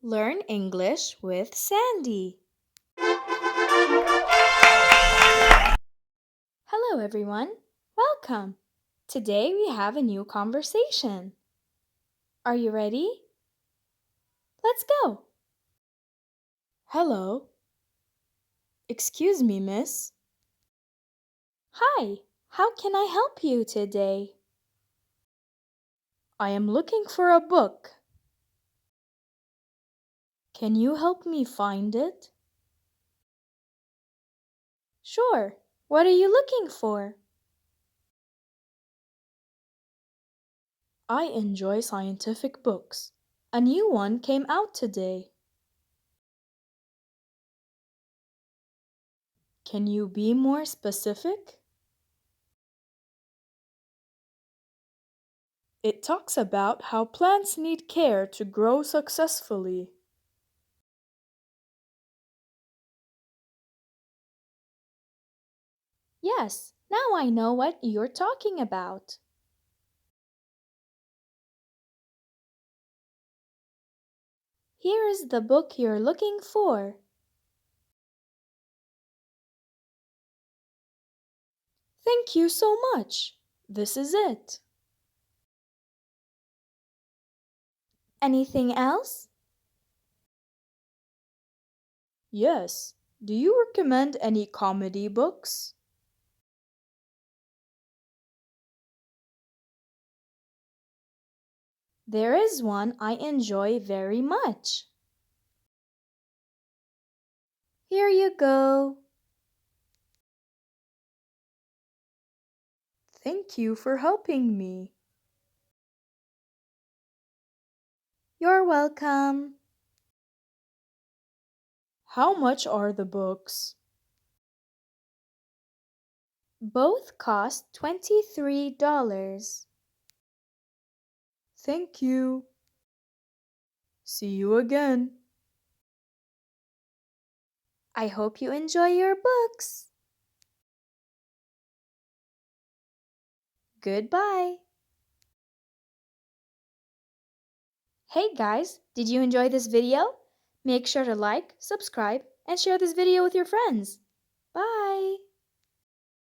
Learn English with Sandy. Hello everyone, welcome. Today we have a new conversation. Are you ready? Let's go. Hello. Excuse me, miss. Hi, how can I help you today? I am looking for a book. Can you help me find it? Sure. What are you looking for? I enjoy scientific books. A new one came out today. Can you be more specific? It talks about how plants need care to grow successfully. Yes, now I know what you're talking about. Here is the book you're looking for. Thank you so much. This is it. Anything else? Yes. Do you recommend any comedy books? There is one I enjoy very much. Here you go. Thank you for helping me. You're welcome. How much are the books? Both cost $23. Thank you. See you again. I hope you enjoy your books. Goodbye. Hey guys, did you enjoy this video? Make sure to like, subscribe, and share this video with your friends. Bye.